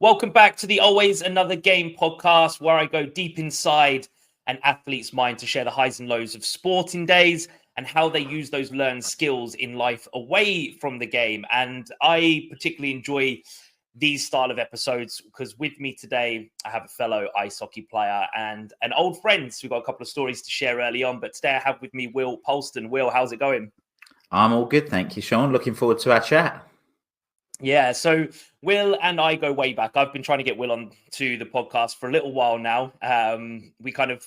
Welcome back to the Always Another Game podcast, where I go deep inside an athlete's mind to share the highs and lows of sporting days and how they use those learned skills in life away from the game. And I particularly enjoy these style of episodes because with me today, I have a fellow ice hockey player and an old friend. So we've got a couple of stories to share early on, but today I have with me Will Polston. Will, how's it going? I'm all good, thank you, Shaun. Looking forward to our chat. Yeah, so Will and I go way back. I've been trying to get Will on to the podcast for a little while now. We kind of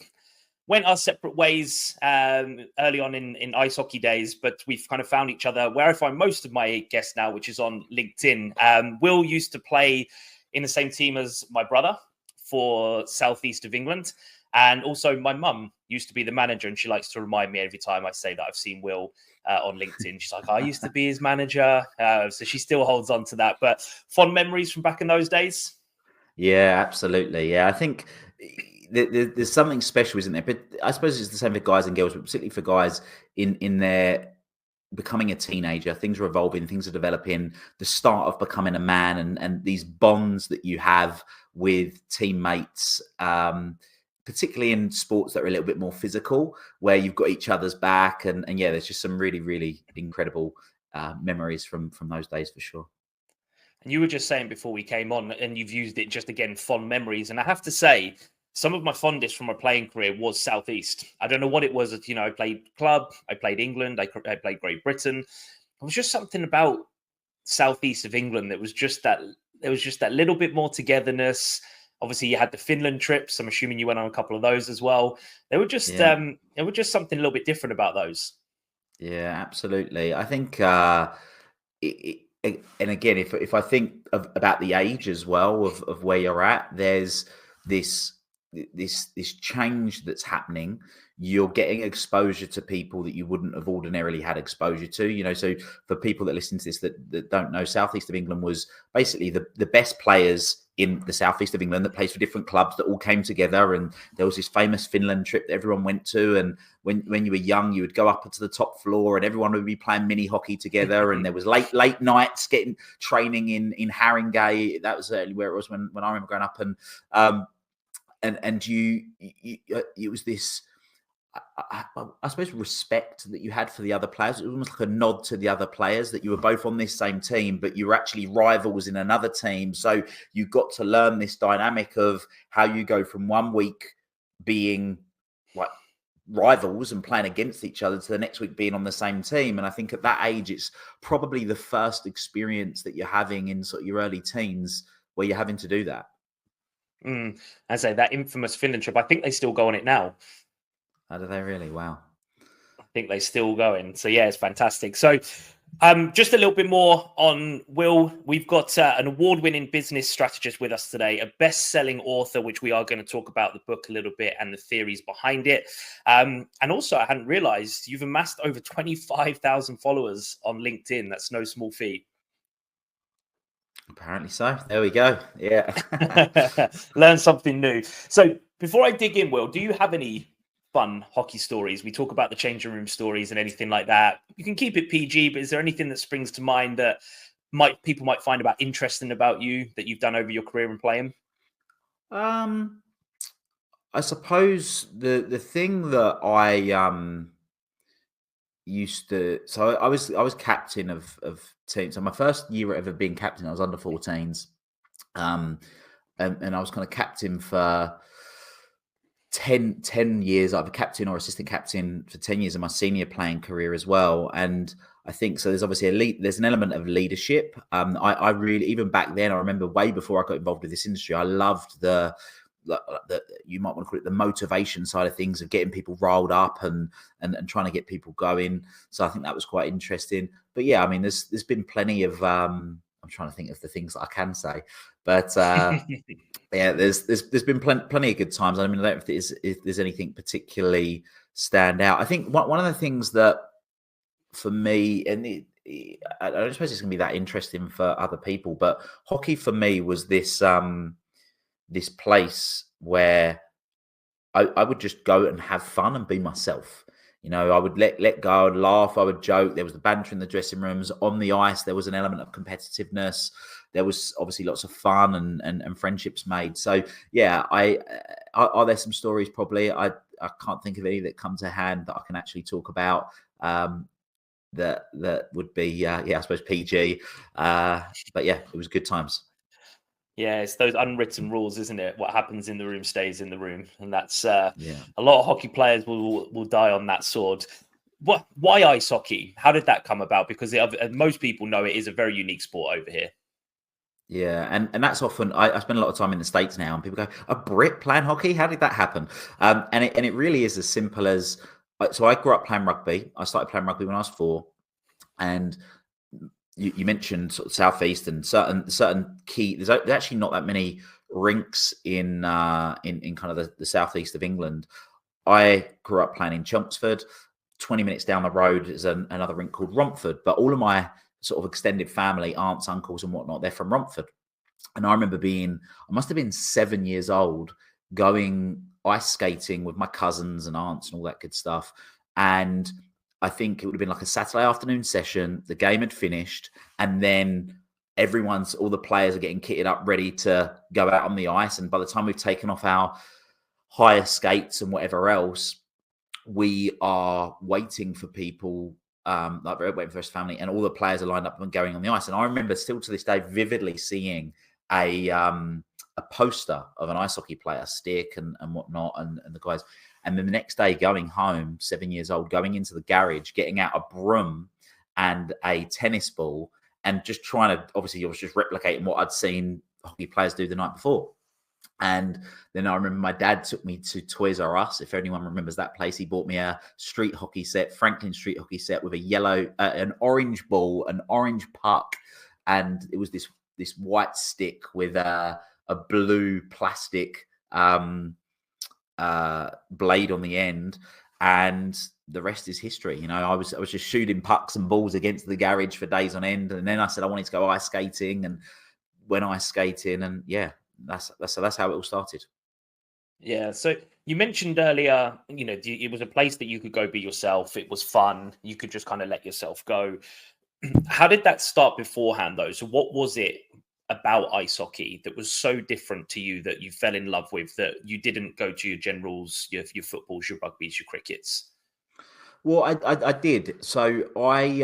went our separate ways early on in ice hockey days, but we've kind of found each other where I find most of my guests now, which is on LinkedIn. Will used to play in the same team as my brother for Southeast of England. And also my mum used to be the manager, and she likes to remind me every time I say that I've seen Will on LinkedIn. She's like, I used to be his manager. So she still holds on to that. But fond memories from back in those days? Yeah, absolutely. Yeah, I think there's something special, isn't there? But I suppose it's the same for guys and girls, but particularly for guys in their becoming a teenager. Things are evolving, things are developing, the start of becoming a man and these bonds that you have with teammates, particularly in sports that are a little bit more physical, where you've got each other's back. And yeah, there's just some really, really incredible memories from those days for sure. And you were just saying before we came on, and you've used it just again, fond memories. And I have to say, some of my fondest from my playing career was Southeast. I don't know what it was. I played club, I played England, I played Great Britain. It was just something about Southeast of England that was just that. There was just that little bit more togetherness. Obviously, you had the Finland trips. I'm assuming you went on a couple of those as well. They were just, something a little bit different about those. Yeah, absolutely. I think, and again, if I think about the age as well of where you're at, there's this change that's happening. You're getting exposure to people that you wouldn't have ordinarily had exposure to. So for people that listen to this that don't know, Southeast of England was basically the best players in the Southeast of England that plays for different clubs that all came together. And there was this famous Finland trip that everyone went to. And when you were young, you would go up to the top floor and everyone would be playing mini hockey together. And there was late nights getting training in Haringey. That was certainly where it was when I remember growing up. And you it was this, I suppose, respect that you had for the other players. It was almost like a nod to the other players that you were both on this same team, but you were actually rivals in another team. So you got to learn this dynamic of how you go from one week being like rivals and playing against each other to the next week being on the same team. And I think at that age, it's probably the first experience that you're having in sort of your early teens where you're having to do that. I say that infamous Finland trip. I think they still go on it now. How do they really? Wow. I think they still going. So yeah, it's fantastic. So just a little bit more on Will. We've got an award-winning business strategist with us today, a best-selling author, which we are going to talk about the book a little bit and the theories behind it. And also, I hadn't realized you've amassed over 25,000 followers on LinkedIn. That's no small feat. Apparently so. There we go. Yeah. Learn something new. So before I dig in, Will, do you have any fun hockey stories? We talk about the changing room stories and anything like that. You can keep it PG, but is there anything that springs to mind that people might find interesting about you that you've done over your career in playing? I suppose the thing that I used to, so I was captain of teams. So my first year ever being captain, I was under 14s, and I was kind of captain for 10 years, either captain or assistant captain for 10 years in my senior playing career as well. And I think so. There's obviously there's an element of leadership. I really, even back then, I remember way before I got involved with this industry, I loved the you might want to call it the motivation side of things, of getting people riled up and trying to get people going. So I think that was quite interesting. But yeah, I mean, there's been plenty of I'm trying to think of the things that I can say, but yeah, there's been plenty of good times. I mean, I don't know if there's anything particularly stand out. I think one of the things that for me, and I don't suppose it's going to be that interesting for other people, but hockey for me was this this place where I would just go and have fun and be myself. I would let go, I would laugh, I would joke. There was the banter in the dressing rooms. On the ice, there was an element of competitiveness. There was obviously lots of fun and friendships made. So yeah, are there some stories? Probably. I can't think of any that come to hand that I can actually talk about. That would be I suppose PG. But yeah, it was good times. Yeah, it's those unwritten rules, isn't it? What happens in the room stays in the room, and that's Yeah. a lot of hockey players will die on that sword. Why ice hockey? How did that come about? Because most people know it is a very unique sport over here. Yeah, and that's often I spend a lot of time in the States now, and people go, "A Brit playing hockey? How did that happen?" And it really is as simple as so. I grew up playing rugby. I started playing rugby when I was 4, and you mentioned sort of southeast and certain key. There's actually not that many rinks in kind of the southeast of England. I grew up playing in Chelmsford. 20 minutes down the road is another rink called Romford. But all of my sort of extended family, aunts, uncles, and whatnot, they're from Romford. And I remember I must have been 7 years old, going ice skating with my cousins and aunts and all that good stuff. And I think it would have been like a Saturday afternoon session. The game had finished, and then all the players are getting kitted up, ready to go out on the ice. And by the time we've taken off our higher skates and whatever else, we are waiting for people, like we're waiting for his family, and all the players are lined up and going on the ice. And I remember still to this day vividly seeing a poster of an ice hockey player, stick and whatnot, and the guys. And then the next day, going home, 7 years old, going into the garage, getting out a broom and a tennis ball, and just trying to, obviously, I was just replicating what I'd seen hockey players do the night before. And then I remember my dad took me to Toys R Us. If anyone remembers that place, he bought me a street hockey set, Franklin street hockey set, with an orange ball, an orange puck, and it was this white stick with a blue plastic blade on the end, and the rest is history. I was just shooting pucks and balls against the garage for days on end, and then I said I wanted to go ice skating, and went ice skating, and yeah. That's how it all started. Yeah. So you mentioned earlier, it was a place that you could go be yourself. It was fun. You could just kind of let yourself go. How did that start beforehand, though? So what was it about ice hockey that was so different to you that you fell in love with, that you didn't go to your generals, your footballs, your rugbies, your crickets? Well, I did. So I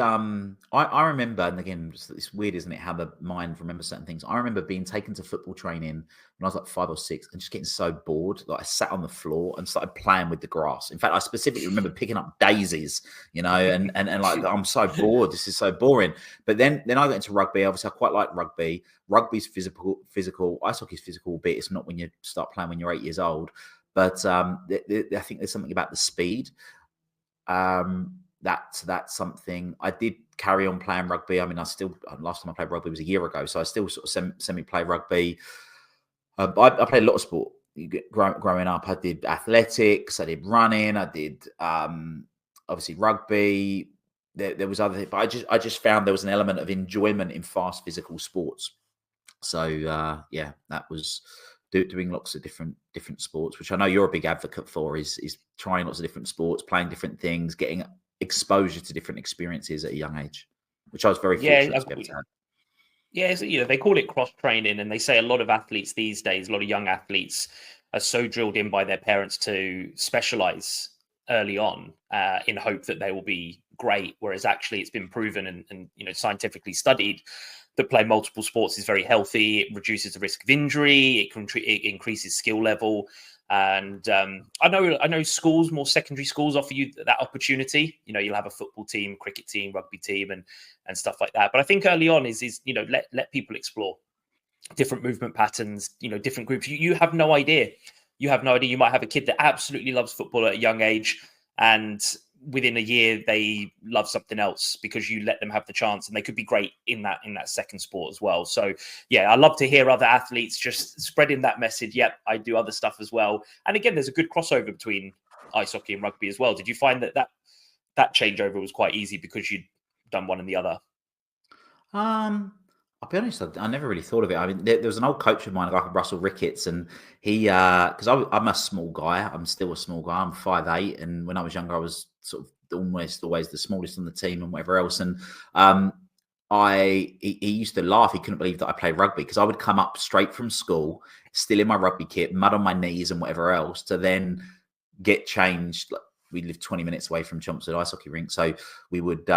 remember, and again, it's weird, isn't it, how the mind remembers certain things. I remember being taken to football training when I was like 5 or 6, and just getting so bored that I sat on the floor and started playing with the grass. In fact, I specifically remember picking up daisies, and like, I'm so bored. This is so boring. But then I got into rugby. Obviously, I quite like rugby. Rugby's physical. Ice hockey's physical, but it's not when you start playing when you're 8 years old. But I think there's something about the speed. That's something I did carry on playing rugby. I mean, last time I played rugby was a year ago, so I still sort of semi play rugby. I played a lot of sport. Growing up, I did athletics, I did running, I did obviously rugby. There was other things, but I just found there was an element of enjoyment in fast physical sports. So yeah, that was doing lots of different sports, which I know you're a big advocate for, is trying lots of different sports, playing different things, getting exposure to different experiences at a young age, which I was very fortunate to be able to have. Yeah, so, they call it cross training, and they say a lot of athletes these days, a lot of young athletes, are so drilled in by their parents to specialize early on in hope that they will be great. Whereas actually, it's been proven and scientifically studied that playing multiple sports is very healthy. It reduces the risk of injury. It increases skill level. And I know schools, more secondary schools, offer you that opportunity. You'll have a football team, cricket team, rugby team, and stuff like that. But I think early on is let people explore different movement patterns. Different groups. You have no idea. You have no idea. You might have a kid that absolutely loves football at a young age, and within a year they love something else because you let them have the chance, and they could be great in that second sport as well. So yeah, I love to hear other athletes just spreading that message. Yep, I do other stuff as well. And again, there's a good crossover between ice hockey and rugby as well. Did you find that changeover was quite easy because you'd done one and the other? I'll be honest, I never really thought of it. I mean, there was an old coach of mine, a guy called Russell Ricketts, and he, because I'm a small guy, I'm still a small guy, I'm 5'8", and when I was younger, I was sort of almost always the smallest on the team and whatever else. And he used to laugh. He couldn't believe that I played rugby because I would come up straight from school, still in my rugby kit, mud on my knees and whatever else, to then get changed. Like, we lived 20 minutes away from Chelmsford Ice Hockey Rink, so we would.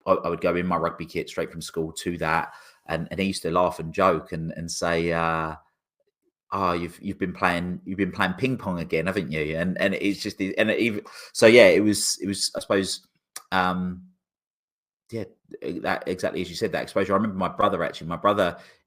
I would go in my rugby kit straight from school to that, and he used to laugh and joke and say, "Oh, you've been playing ping pong again, haven't you?" And it's just, and it even so, yeah, it was I suppose, yeah, that exactly as you said, that exposure. I remember my brother, it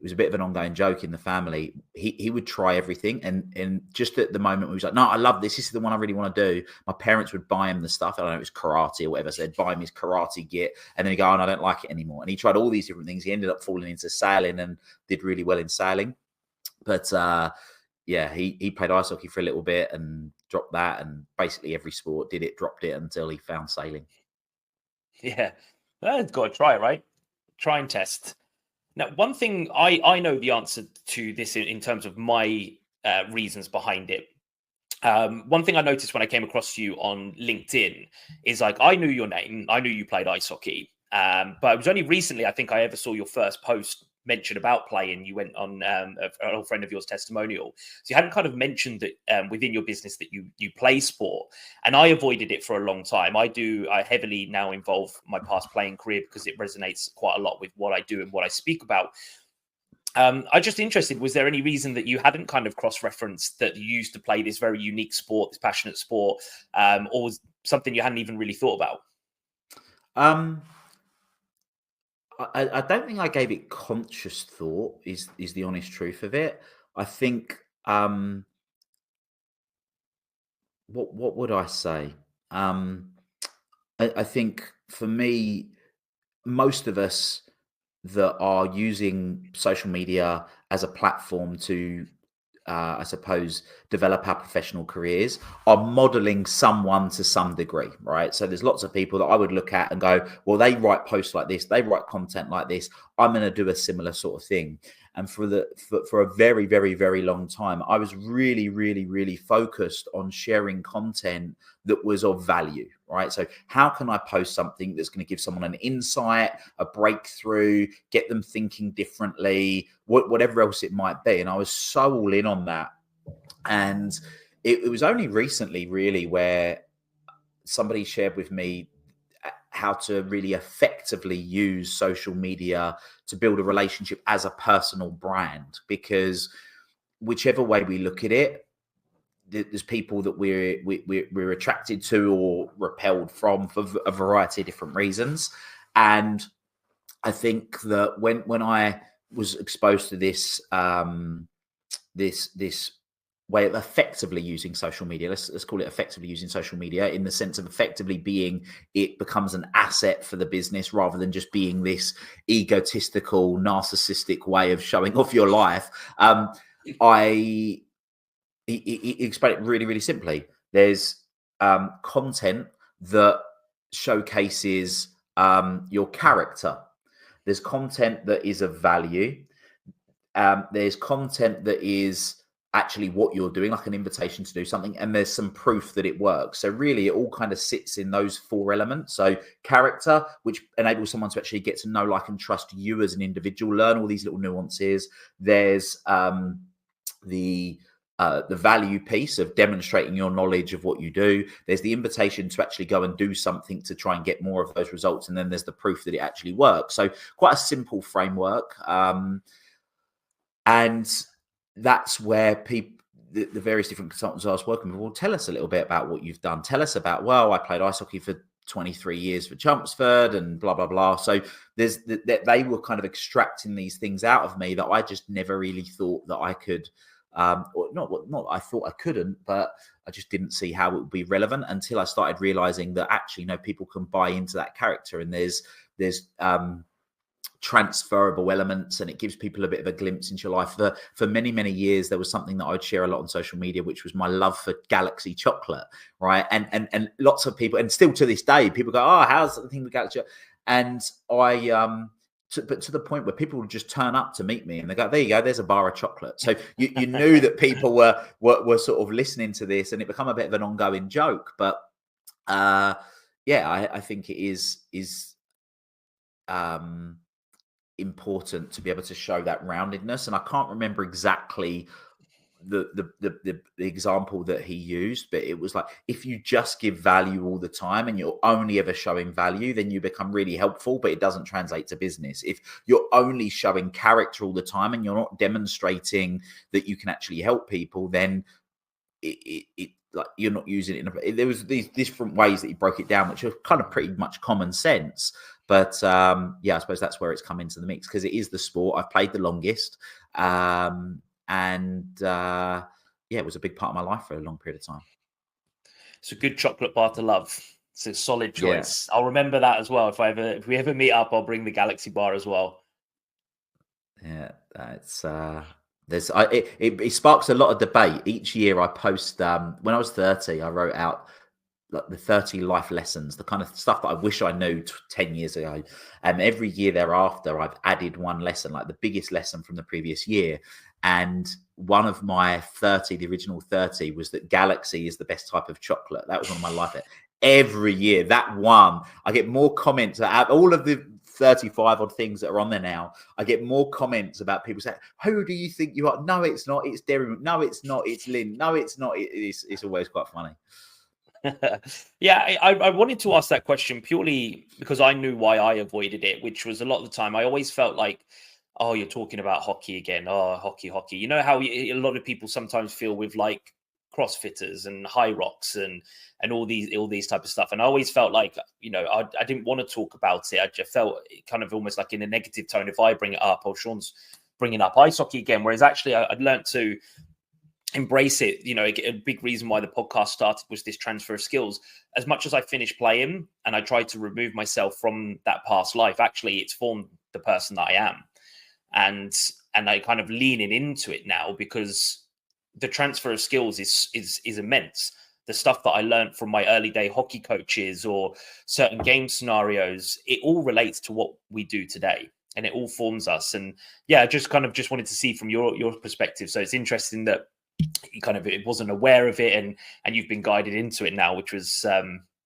was a bit of an ongoing joke in the family. He would try everything, and just at the moment he was like, "No, I love this. This is the one I really want to do." My parents would buy him the stuff. I don't know, it was karate or whatever. So they'd buy him his karate gear, and then he'd go, "Oh, no, I don't like it anymore." And he tried all these different things. He ended up falling into sailing and did really well in sailing. But yeah, he played ice hockey for a little bit and dropped that, and basically every sport dropped it until he found sailing. Yeah, well, got to try it, right? Try and test. Now, one thing I know the answer to this in terms of my reasons behind it. One thing I noticed when I came across you on LinkedIn is, like, I knew your name, I knew you played ice hockey, but it was only recently I think I ever saw your first post mention about playing. You went on an old friend of yours testimonial, so you hadn't kind of mentioned that within your business that you play sport, and I avoided it for a long time. I heavily now involve my past playing career because it resonates quite a lot with what I do and what I speak about. I'm just interested, was there any reason that you hadn't kind of cross-referenced that you used to play this very unique sport, this passionate sport, or was something you hadn't even really thought about? I don't think I gave it conscious thought, is the honest truth of it. I think, what would I say? I think for me, most of us that are using social media as a platform to, I suppose, develop our professional careers, are modeling someone to some degree, right? So there's lots of people that I would look at and go, well, they write posts like this, they write content like this, I'm going to do a similar sort of thing. And for a very, very, very long time, I was really, really, really focused on sharing content that was of value, right? So how can I post something that's going to give someone an insight, a breakthrough, get them thinking differently, whatever else it might be? And I was so all in on that. And it was only recently, really, where somebody shared with me how to really effectively use social media to build a relationship as a personal brand. Because whichever way we look at it, there's people that we're attracted to or repelled from for a variety of different reasons. And I think that when I was exposed to this this way of effectively using social media, let's call it effectively using social media, in the sense of effectively being, it becomes an asset for the business rather than just being this egotistical, narcissistic way of showing off your life. He explained it really, really simply. There's content that showcases your character. There's content that is of value. There's content that is actually what you're doing, like an invitation to do something, and there's some proof that it works. So really, it all kind of sits in those four elements. So character, which enables someone to actually get to know, like, and trust you as an individual, learn all these little nuances. There's the value piece of demonstrating your knowledge of what you do. There's the invitation to actually go and do something to try and get more of those results. And then there's the proof that it actually works. So quite a simple framework. And that's where the various different consultants I was working with will tell us a little bit about what you've done. Tell us about, well, I played ice hockey for 23 years for Chelmsford and blah, blah, blah. So there's they were kind of extracting these things out of me that I just never really thought that I could, or not I thought I couldn't, but I just didn't see how it would be relevant until I started realizing that actually, you know, people can buy into that character, and there's transferable elements, and it gives people a bit of a glimpse into your life. For many, many years, there was something that I would share a lot on social media, which was my love for Galaxy chocolate, right? And lots of people, and still to this day, people go, oh, how's the thing with Galaxy? And I but to the point where people would just turn up to meet me and they go, there you go, there's a bar of chocolate. So you knew that people were sort of listening to this, and it become a bit of an ongoing joke. But I think it is important to be able to show that roundedness. And I can't remember exactly the example that he used, but it was like, if you just give value all the time and you're only ever showing value, then you become really helpful, but it doesn't translate to business. If you're only showing character all the time and you're not demonstrating that you can actually help people, then it like you're not using it. There was these different ways that he broke it down, which are kind of pretty much common sense. But I suppose that's where it's come into the mix, because it is the sport I've played the longest. It was a big part of my life for a long period of time. It's a good chocolate bar to love. It's a solid choice. Yeah. I'll remember that as well. If we ever meet up, I'll bring the Galaxy bar as well. Yeah, it's it sparks a lot of debate. Each year I post, when I was 30, I wrote out like the 30 life lessons, the kind of stuff that I wish I knew 10 years ago. And every year thereafter, I've added one lesson, like the biggest lesson from the previous year. And one of my 30, the original 30, was that Galaxy is the best type of chocolate. That was one of my life. Every year, that one, I get more comments. All of the 35 odd things that are on there now, I get more comments about people saying, who do you think you are? No, it's not. It's Dairy Milk. No, it's not. It's Lynn. No, it's not. It's always quite funny. Yeah, I wanted to ask that question purely because I knew why I avoided it, which was a lot of the time I always felt like, oh, you're talking about hockey again. Oh, hockey. You know how a lot of people sometimes feel with like CrossFitters and high rocks and all these type of stuff. And I always felt like, I didn't want to talk about it. I just felt kind of almost like in a negative tone if I bring it up, or Shaun's bringing up ice hockey again. Whereas actually I'd learned to embrace it. A big reason why the podcast started was this transfer of skills. As much as I finished playing and I tried to remove myself from that past life, actually it's formed the person that I am. And I kind of leaning into it now because the transfer of skills is immense. The stuff that I learned from my early day hockey coaches or certain game scenarios, it all relates to what we do today, and it all forms us. And I just wanted to see from your perspective. So it's interesting that you it wasn't aware of it, and you've been guided into it now, which was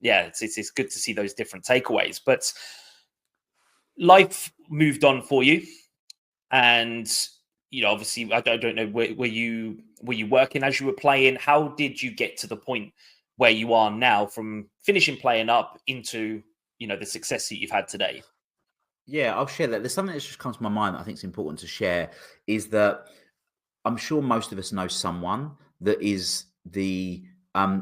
it's good to see those different takeaways. But life moved on for you, and obviously I don't know, were you working as you were playing? How did you get to the point where you are now, from finishing playing up into the success that you've had today? Yeah, I'll share that. There's something that's just come to my mind that I think is important to share, is that I'm sure most of us know someone that is the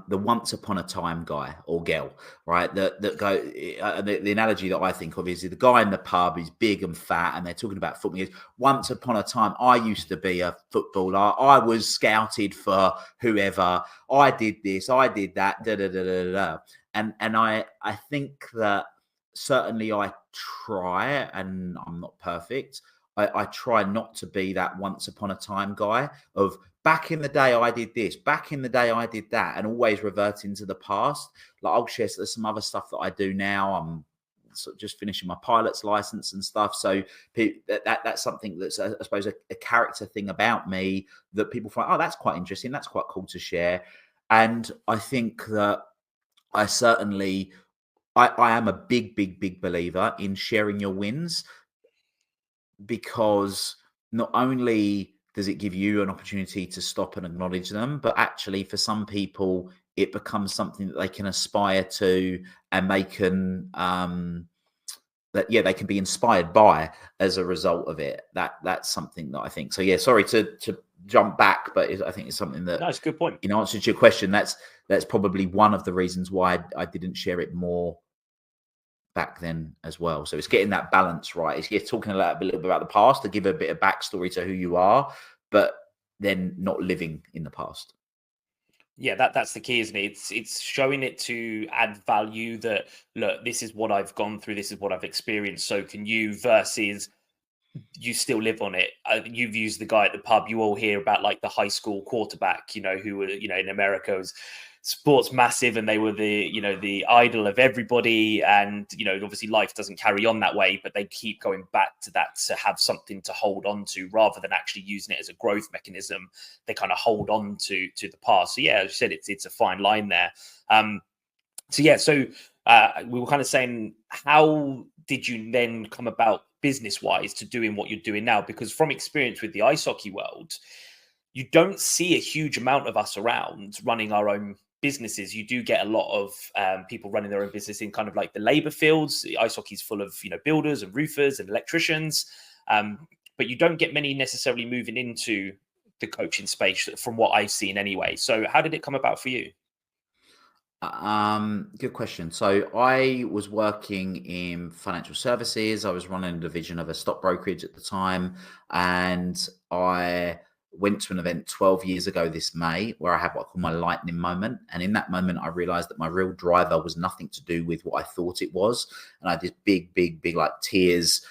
once upon a time guy or girl, right? That go. The analogy that I think of is the guy in the pub is big and fat, and they're talking about football. He goes, once upon a time, I used to be a footballer. I was scouted for whoever. I did this. I did that. Da da da da da. And I think that certainly I try, and I'm not perfect. I try not to be that once upon a time guy of back in the day I did this, back in the day I did that, and always reverting to the past. Like I'll share there's some other stuff that I do now. I'm sort of just finishing my pilot's license and stuff. So that's something that's, I suppose, a character thing about me that people find, oh, that's quite interesting. That's quite cool to share. And I think that I certainly, I am a big believer in sharing your wins, because not only does it give you an opportunity to stop and acknowledge them, but actually for some people it becomes something that they can aspire to, and they can they can be inspired by as a result of it. That's something that I think. So sorry to jump back, but I think it's something that, no, it's a good point. In answer to your question, that's probably one of the reasons why I didn't share it more back then as well. So it's getting that balance right. It's talking a little bit about the past to give a bit of backstory to who you are, but then not living in the past. Yeah, that's the key, isn't it? It's showing it to add value, that look, this is what I've gone through, this is what I've experienced, so can you, versus you still live on it. You've used the guy at the pub. You all hear about like the high school quarterback, who in America was sports massive, and they were the idol of everybody, and obviously life doesn't carry on that way, but they keep going back to that to have something to hold on to rather than actually using it as a growth mechanism. They kind of hold on to the past. So yeah, as you said, it's a fine line there. So we were kind of saying, how did you then come about business wise to doing what you're doing now? Because from experience with the ice hockey world, you don't see a huge amount of us around running our own businesses. You do get a lot of people running their own business in kind of like the labor fields. The ice hockey is full of builders and roofers and electricians, but you don't get many necessarily moving into the coaching space, from what I've seen anyway. So how did it come about for you? Good question. So I was working in financial services. I was running a division of a stock brokerage at the time, and I went to an event 12 years ago this May where I had what I call my lightning moment. And in that moment, I realized that my real driver was nothing to do with what I thought it was. And I had this big, like tears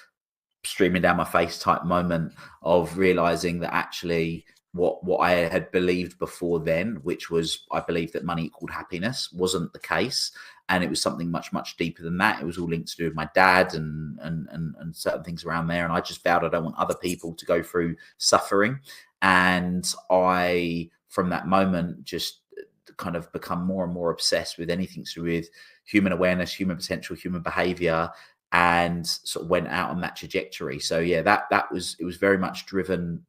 streaming down my face type moment of realizing that actually what I had believed before then, which was I believed that money equaled happiness, wasn't the case. And it was something much deeper than that. It was all linked to do with my dad and certain things around there. And I just vowed I don't want other people to go through suffering. And I, from that moment, just kind of become more and more obsessed with anything to do with human awareness, human potential, human behavior, and sort of went out on that trajectory. So yeah, it was very much driven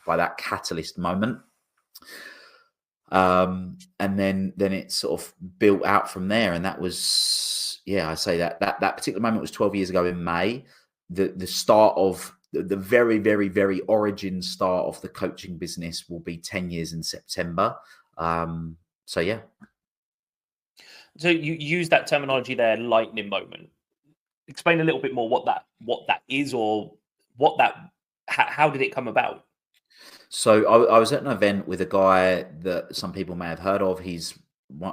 by that catalyst moment. And then it sort of built out from there. And that was, I say that particular moment was 12 years ago in May. The start of the very origin start of the coaching business will be 10 years in September. So yeah. So you use that terminology there, lightning moment. Explain a little bit more what that is, or how did it come about? So I was at an event with a guy that some people may have heard of. He's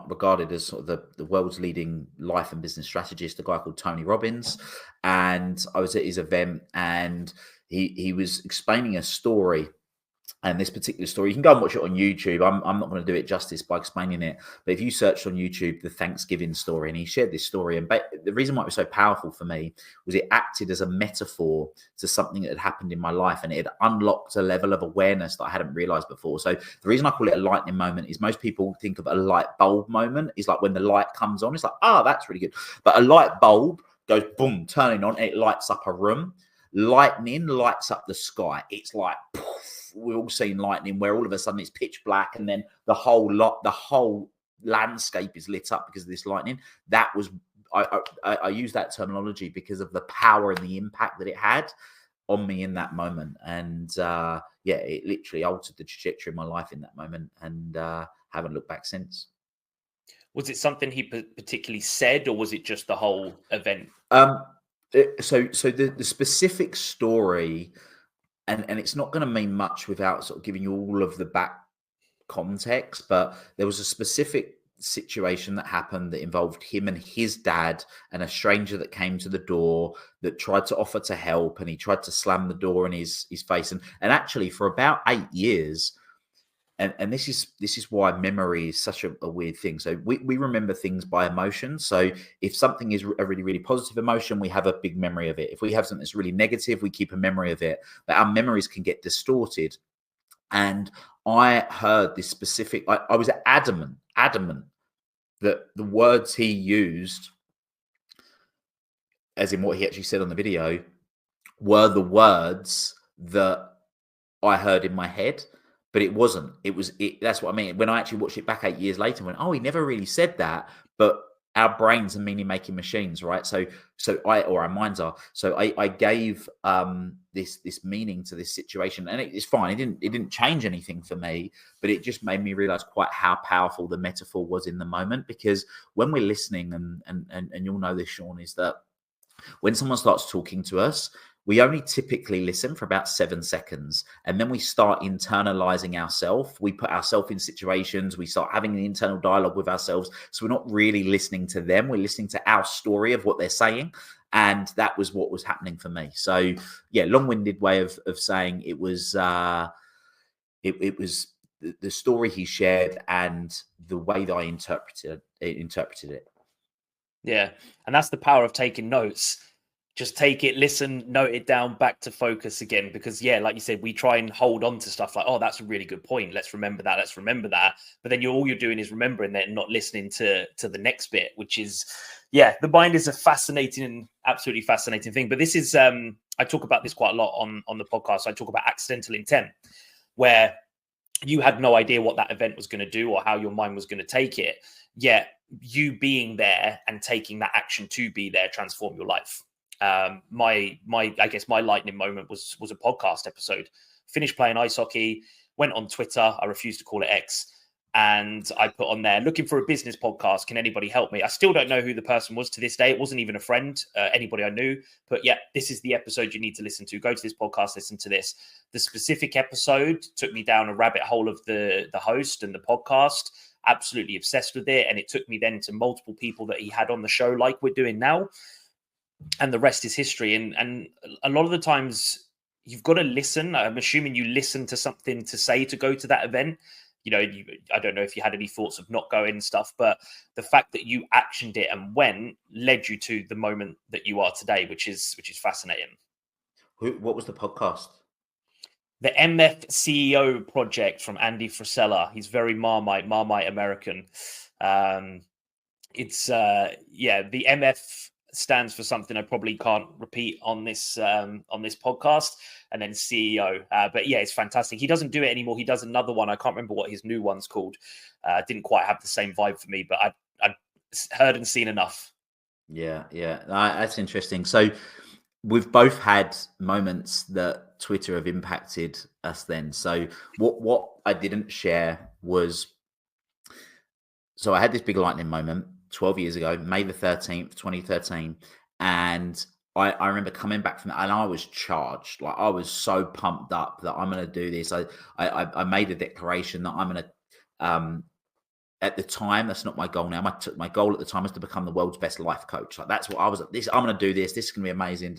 regarded as sort of the world's leading life and business strategist, a guy called Tony Robbins. And I was at his event, and he was explaining a story. And this particular story, you can go and watch it on YouTube. I'm not going to do it justice by explaining it. But if you search on YouTube, the Thanksgiving story, and he shared this story. And the reason why it was so powerful for me was it acted as a metaphor to something that had happened in my life. And it had unlocked a level of awareness that I hadn't realized before. So the reason I call it a lightning moment is most people think of a light bulb moment. It's like when the light comes on, it's like, that's really good. But a light bulb goes boom, turning on, and it lights up a room. Lightning lights up the sky. It's like, poof. We've all seen lightning where all of a sudden it's pitch black, and then the whole landscape is lit up because of this lightning. That was I use that terminology because of the power and the impact that it had on me in that moment. And it literally altered the trajectory of my life in that moment, and haven't looked back since. Was it something he particularly said, or was it just the whole event? So the specific story. And it's not going to mean much without sort of giving you all of the back context, but there was a specific situation that happened that involved him and his dad and a stranger that came to the door that tried to offer to help, and he tried to slam the door in his face. And actually for about 8 years, and this is why memory is such a weird thing. So we remember things by emotion. So if something is a really positive emotion, we have a big memory of it. If we have something that's really negative, we keep a memory of it. But our memories can get distorted. And I heard this specific, I was adamant that the words he used, as in what he actually said on the video, were the words that I heard in my head. But it wasn't. That's what I mean. When I actually watched it back 8 years later, I went, he never really said that. But our brains are meaning-making machines, right? So our minds are. So I gave this meaning to this situation, and it's fine. It didn't change anything for me, but it just made me realize quite how powerful the metaphor was in the moment. Because when we're listening, and you'll know this, Shaun, is that when someone starts talking to us, we only typically listen for about 7 seconds, and then we start internalizing ourselves. We put ourselves in situations. We start having an internal dialogue with ourselves. So we're not really listening to them. We're listening to our story of what they're saying. And that was what was happening for me. So yeah, long-winded way of saying it was, it was the story he shared and the way that I interpreted it. Yeah, and that's the power of taking notes. Just take it, listen, note it down, back to focus again. Because yeah, like you said, we try and hold on to stuff like, oh, that's a really good point. Let's remember that. Let's remember that. But then all you're doing is remembering that and not listening to the next bit, which is, yeah, the mind is a fascinating, absolutely fascinating thing. But this is, I talk about this quite a lot on the podcast. I talk about accidental intent, where you had no idea what that event was going to do or how your mind was going to take it. Yet you being there and taking that action to be there transform your life. My I guess my lightning moment was a podcast episode. Finished playing ice hockey, went on Twitter. I refuse to call it X. And I put on there, looking for a business podcast. Can anybody help me? I still don't know who the person was to this day. It wasn't even a friend, anybody I knew. But yeah, this is the episode you need to listen to. Go to this podcast, listen to this. The specific episode took me down a rabbit hole of the host and the podcast. Absolutely obsessed with it. And it took me then to multiple people that he had on the show, like we're doing now. And the rest is history. And a lot of the times you've got to listen. I'm assuming you listen to something to say to go to that event. You know, I don't know if you had any thoughts of not going and stuff, but the fact that you actioned it and went led you to the moment that you are today, which is fascinating. What was the podcast? The MF CEO project from Andy Frisella. He's very Marmite American. It's the MF stands for something I probably can't repeat on this podcast, and then CEO. But yeah, it's fantastic. He doesn't do it anymore. He does another one. I can't remember what his new one's called. Didn't quite have the same vibe for me, but I'd heard and seen enough. Yeah, that's interesting. So we've both had moments that Twitter have impacted us then. So what I didn't share was, so I had this big lightning moment 12 years ago, May the 13th, 2013. And I remember coming back from that and I was charged. Like I was so pumped up that I'm going to do this. I made a declaration that I'm going to, at the time, that's not my goal now. My goal at the time was to become the world's best life coach. Like that's what I was at. I'm going to do this. This is going to be amazing.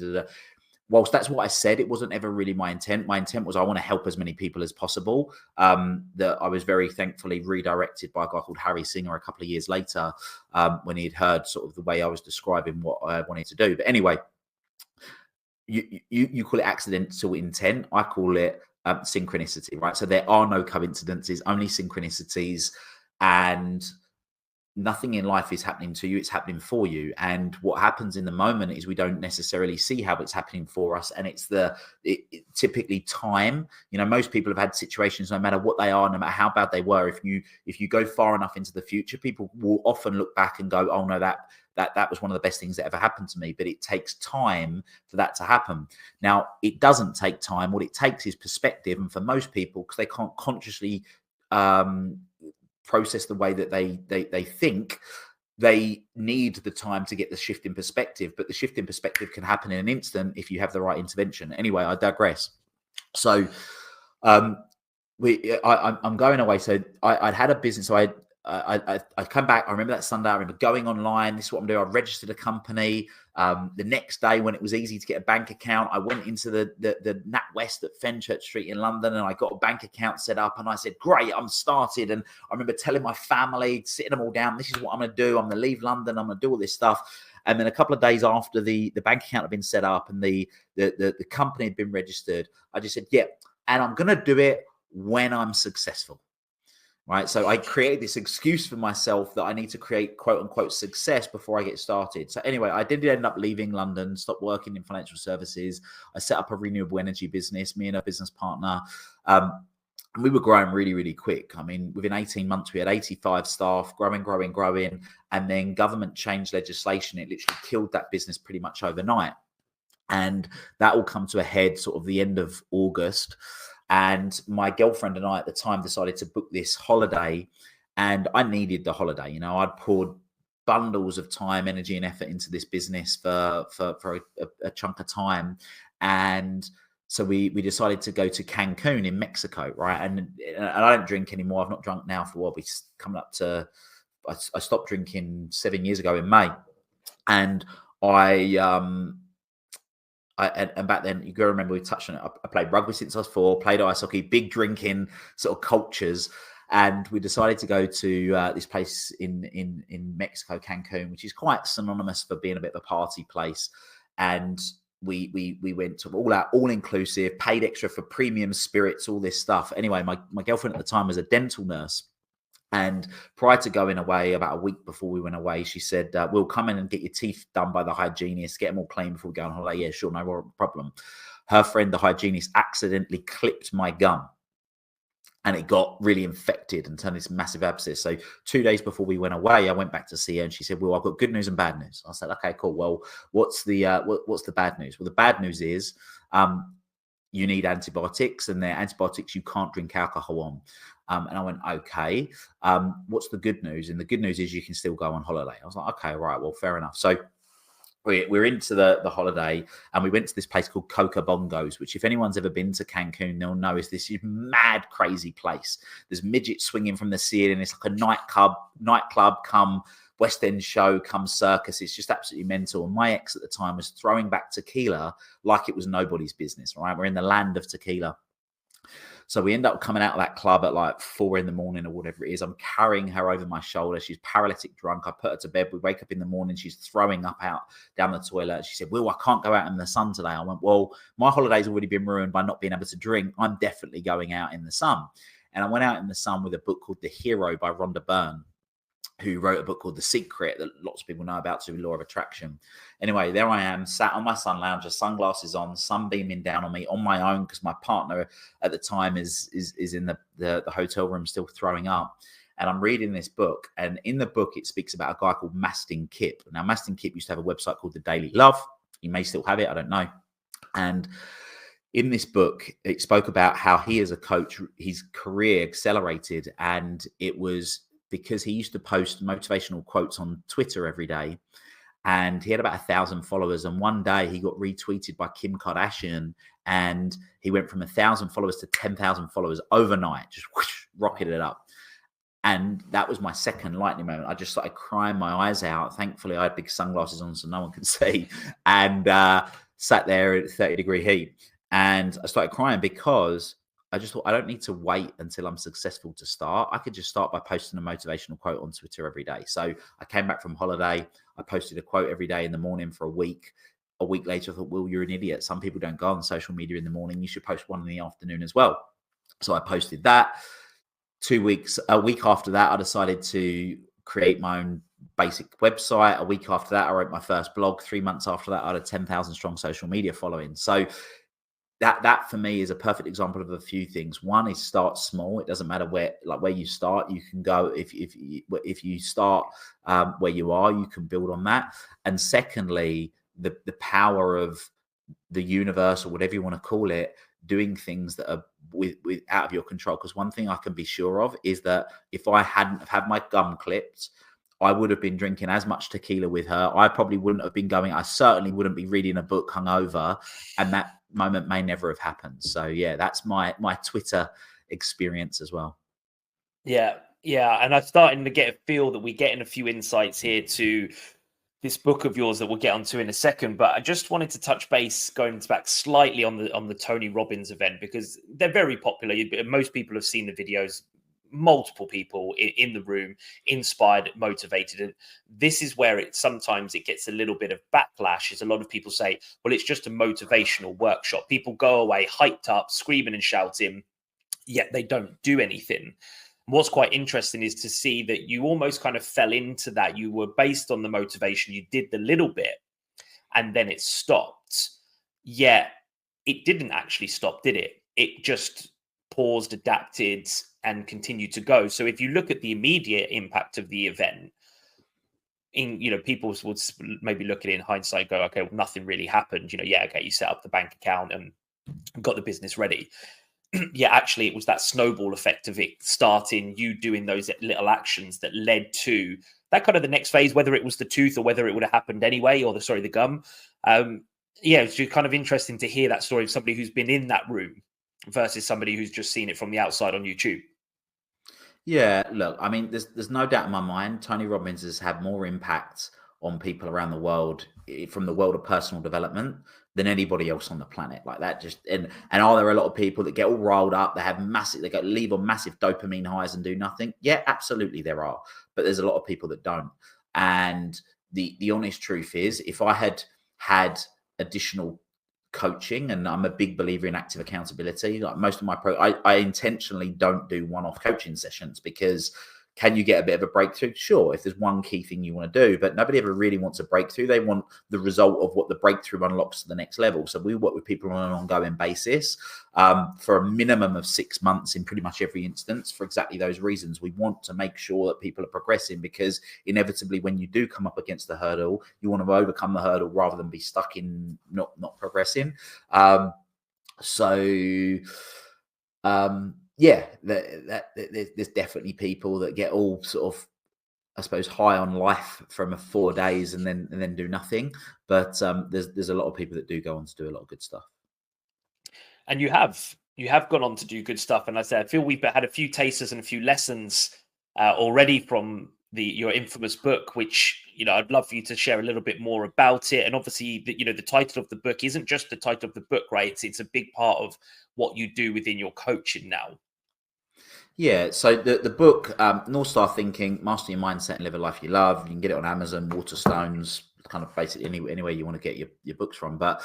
Whilst that's what I said, it wasn't ever really my intent. My intent was I want to help as many people as possible. That I was very thankfully redirected by a guy called Harry Singer a couple of years later when he'd heard sort of the way I was describing what I wanted to do. But anyway, you call it accidental intent. I call it synchronicity, right? So there are no coincidences, only synchronicities, and nothing in life is happening to you, it's happening for you. And what happens in the moment is we don't necessarily see how it's happening for us. And it's typically time. You know, most people have had situations, no matter what they are, no matter how bad they were, if you go far enough into the future, people will often look back and go, oh no, that was one of the best things that ever happened to me. But it takes time for that to happen. Now, it doesn't take time. What it takes is perspective. And for most people, because they can't consciously process the way that they think, they need the time to get the shift in perspective. But the shift in perspective can happen in an instant if you have the right intervention. Anyway, I digress. So I'm going away. So I'd had a business. So I come back. I remember that Sunday. I remember going online. This is what I'm doing. I registered a company. The next day, when it was easy to get a bank account, I went into the NatWest at Fenchurch Street in London, and I got a bank account set up. And I said, "Great, I'm started." And I remember telling my family, sitting them all down, "This is what I'm going to do. I'm going to leave London. I'm going to do all this stuff." And then a couple of days after the bank account had been set up and the company had been registered, I just said, "Yeah, and I'm going to do it when I'm successful." Right. So I created this excuse for myself that I need to create quote unquote success before I get started. So anyway, I did end up leaving London, stopped working in financial services. I set up a renewable energy business, me and a business partner. And we were growing really, really quick. I mean, within 18 months, we had 85 staff, growing. And then government changed legislation. It literally killed that business pretty much overnight. And that will come to a head sort of the end of August. And my girlfriend and I at the time decided to book this holiday, and I needed the holiday. You know, I'd poured bundles of time, energy, and effort into this business for a chunk of time. And so we decided to go to Cancun in Mexico, right? And I don't drink anymore. I've not drunk now for what we're coming up to. I stopped drinking 7 years ago in May, and I And back then, you got to remember, we touched on it. I played rugby since I was 4, played ice hockey, big drinking sort of cultures. And we decided to go to this place in Mexico, Cancun, which is quite synonymous for being a bit of a party place. And we went to all inclusive, paid extra for premium spirits, all this stuff. Anyway, my girlfriend at the time was a dental nurse. And prior to going away, about a week before we went away, she said, we'll come in and get your teeth done by the hygienist, get them all clean before we go on holiday. Yeah, sure, no problem. Her friend, the hygienist, accidentally clipped my gum. And it got really infected and turned this massive abscess. So 2 days before we went away, I went back to see her, and she said, well, I've got good news and bad news. I said, okay, cool. Well, what's the bad news? Well, the bad news is you need antibiotics, and they're antibiotics you can't drink alcohol on. And I went, okay, what's the good news? And the good news is you can still go on holiday. I was like, okay, right, well, fair enough. So we're into the holiday, and we went to this place called Coca Bongos, which if anyone's ever been to Cancun, they'll know is this mad, crazy place. There's midgets swinging from the ceiling. It's like a nightclub come West End show, come circus. It's just absolutely mental. And my ex at the time was throwing back tequila like it was nobody's business, right? We're in the land of tequila. So we end up coming out of that club at like 4 a.m. or whatever it is. I'm carrying her over my shoulder. She's paralytic drunk. I put her to bed. We wake up in the morning. She's throwing up out down the toilet. She said, Will, I can't go out in the sun today. I went, well, my holiday's already been ruined by not being able to drink. I'm definitely going out in the sun. And I went out in the sun with a book called The Hero by Rhonda Byrne, who wrote a book called The Secret that lots of people know about, to Law of Attraction. Anyway, there I am, sat on my sun lounger, sunglasses on, sun beaming down on me on my own, because my partner at the time is in the hotel room still throwing up. And I'm reading this book, and in the book, it speaks about a guy called Mastin Kipp. Now, Mastin Kipp used to have a website called The Daily Love. He may still have it, I don't know. And in this book, it spoke about how he, as a coach, his career accelerated, and it was because he used to post motivational quotes on Twitter every day, and he had about 1,000 followers. And one day he got retweeted by Kim Kardashian, and he went from 1,000 followers to 10,000 followers overnight, just whoosh, rocketed up. And that was my second lightning moment. I just started crying my eyes out. Thankfully, I had big sunglasses on so no one could see, and sat there at 30-degree heat. And I started crying because I just thought, I don't need to wait until I'm successful to start. I could just start by posting a motivational quote on Twitter every day. So I came back from holiday. I posted a quote every day in the morning for a week. A week later, I thought, Will, you're an idiot. Some people don't go on social media in the morning. You should post one in the afternoon as well. So I posted that. A week after that, I decided to create my own basic website. A week after that, I wrote my first blog. 3 months after that, I had a 10,000 strong social media following. So that for me is a perfect example of a few things. One is start small. It doesn't matter where you start. You can go if you start where you are, you can build on that. And secondly, the power of the universe, or whatever you want to call it, doing things that are with out of your control. Because one thing I can be sure of is that if I hadn't have had my gum clipped, I would have been drinking as much tequila with her. I probably wouldn't have been going. I certainly wouldn't be reading a book hungover, and that moment may never have happened. So yeah, that's my Twitter experience as well. Yeah, and I'm starting to get a feel that we're getting a few insights here to this book of yours that we'll get onto in a second. But I just wanted to touch base, going back slightly on the Tony Robbins event, because they're very popular. Most people have seen the videos. Multiple people in the room, inspired, motivated. And this is where sometimes it gets a little bit of backlash, is a lot of people say, well, it's just a motivational workshop. People go away hyped up, screaming and shouting, yet they don't do anything. What's quite interesting is to see that you almost kind of fell into that. You were based on the motivation. You did the little bit and then it stopped. Yet it didn't actually stop, did it? It just paused, adapted, and continue to go. So if you look at the immediate impact of the event, people would maybe look at it in hindsight, go, okay, well, nothing really happened. You set up the bank account and got the business ready. Yeah, actually, it was that snowball effect of it starting, you doing those little actions that led to that kind of the next phase, whether it was the tooth or whether it would have happened anyway, or the gum. It's just kind of interesting to hear that story of somebody who's been in that room versus somebody who's just seen it from the outside on YouTube. Yeah, look, I mean, there's no doubt in my mind, Tony Robbins has had more impact on people around the world from the world of personal development than anybody else on the planet. Like that just, and are there a lot of people that get all riled up, they have massive, they leave on massive dopamine highs and do nothing? Yeah, absolutely there are. But there's a lot of people that don't. And the honest truth is, if I had additional coaching, and I'm a big believer in active accountability, like most of my I intentionally don't do one-off coaching sessions, because can you get a bit of a breakthrough? Sure, if there's one key thing you want to do, but nobody ever really wants a breakthrough. They want the result of what the breakthrough unlocks to the next level. So we work with people on an ongoing basis for a minimum of 6 months in pretty much every instance, for exactly those reasons. We want to make sure that people are progressing, because inevitably when you do come up against the hurdle, you want to overcome the hurdle rather than be stuck in not progressing. Yeah, there's definitely people that get all sort of, I suppose, high on life from 4 days and then do nothing. But there's a lot of people that do go on to do a lot of good stuff. And you have gone on to do good stuff. And I feel we've had a few tasters and a few lessons already from your infamous book, which, I'd love for you to share a little bit more about it. And obviously, the title of the book isn't just the title of the book, right? It's a big part of what you do within your coaching now. Yeah, so the book, North Star Thinking, Master Your Mindset and Live a Life You Love. You can get it on Amazon, Waterstones, kind of basically anywhere you want to get your books from. But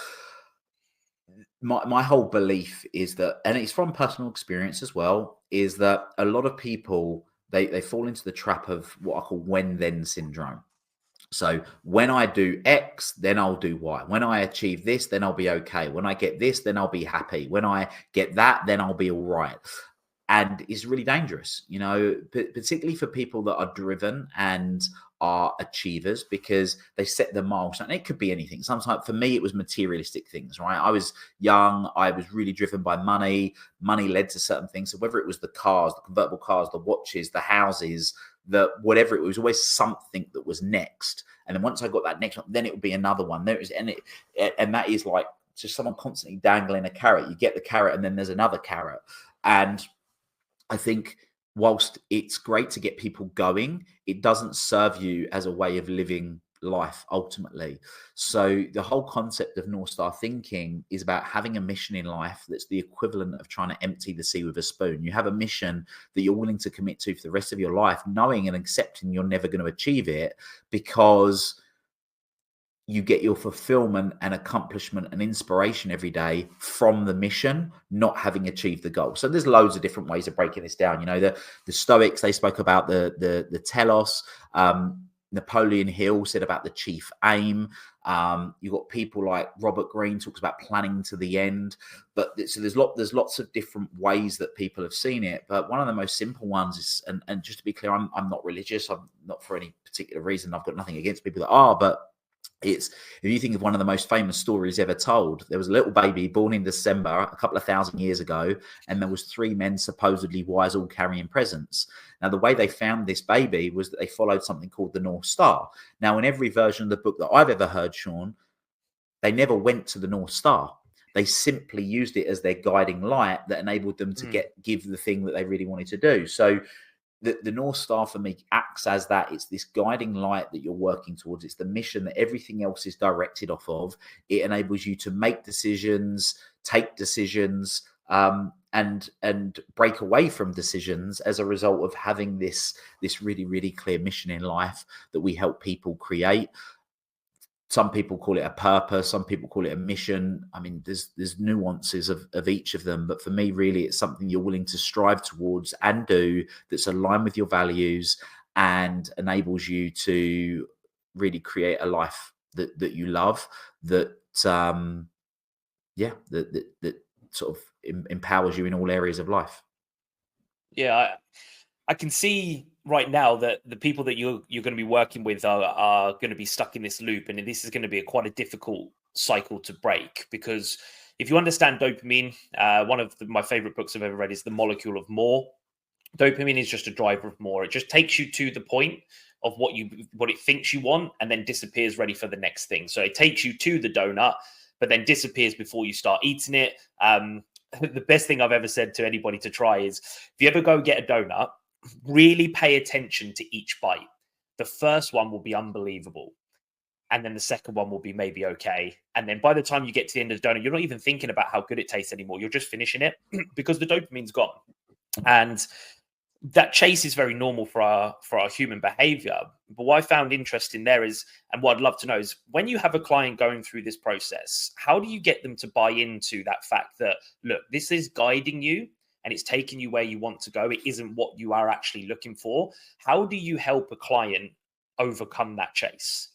my whole belief is that, and it's from personal experience as well, is that a lot of people, they fall into the trap of what I call when-then syndrome. So when I do X, then I'll do Y. When I achieve this, then I'll be okay. When I get this, then I'll be happy. When I get that, then I'll be all right. And it's really dangerous, particularly for people that are driven and are achievers, because they set the milestone. It could be anything. Sometimes for me, it was materialistic things, right? I was young. I was really driven by money. Money led to certain things. So whether it was the cars, the convertible cars, the watches, the houses, whatever, it was always something that was next. And then once I got that next one, then it would be another one. And that is like just someone constantly dangling a carrot. You get the carrot and then there's another carrot. And I think whilst it's great to get people going, it doesn't serve you as a way of living life ultimately. So the whole concept of North Star Thinking is about having a mission in life that's the equivalent of trying to empty the sea with a spoon. You have a mission that you're willing to commit to for the rest of your life, knowing and accepting you're never going to achieve it, because you get your fulfillment and accomplishment and inspiration every day from the mission, not having achieved the goal. So there's loads of different ways of breaking this down. The Stoics, they spoke about the telos. Napoleon Hill said about the chief aim. You've got people like Robert Greene talks about planning to the end. But so there's lots of different ways that people have seen it. But one of the most simple ones is, and just to be clear, I'm not religious. I'm not for any particular reason. I've got nothing against people that are, but if you think of one of the most famous stories ever told, there was a little baby born in December a couple of thousand years ago, and there was 3 men supposedly wise, all carrying presents. Now, the way they found this baby was that they followed something called the North Star. Now, in every version of the book that I've ever heard, Shaun, they never went to the North Star. They simply used it as their guiding light that enabled them to give the thing that they really wanted to do. So the North Star for me acts as that. It's this guiding light that you're working towards. It's the mission that everything else is directed off of. It enables you to make decisions, take decisions, and break away from decisions as a result of having this really, really clear mission in life that we help people create. Some people call it a purpose. Some people call it a mission. I mean, there's nuances of each of them. But for me, really, it's something you're willing to strive towards and do that's aligned with your values and enables you to really create a life that you love, that sort of empowers you in all areas of life. Yeah, I can see right now that the people that you're going to be working with are going to be stuck in this loop, and this is going to be quite a difficult cycle to break, because if you understand dopamine, one of my favorite books I've ever read is The Molecule of More. Dopamine is just a driver of more. It just takes you to the point of what it thinks you want, and then disappears ready for the next thing. So it takes you to the donut, but then disappears before you start eating it. The best thing I've ever said to anybody to try is, if you ever go get a donut, really pay attention to each bite. The first one will be unbelievable. and then the second one will be maybe okay. And then by the time you get to the end of the donut, you're not even thinking about how good it tastes anymore. You're just finishing it because the dopamine's gone. And that chase is very normal for our human behavior. But what I found interesting there is, and what I'd love to know is, when you have a client going through this process, how do you get them to buy into that fact that, look, this is guiding you and it's taking you where you want to go? It isn't what you are actually looking for. How do you help a client overcome that chase?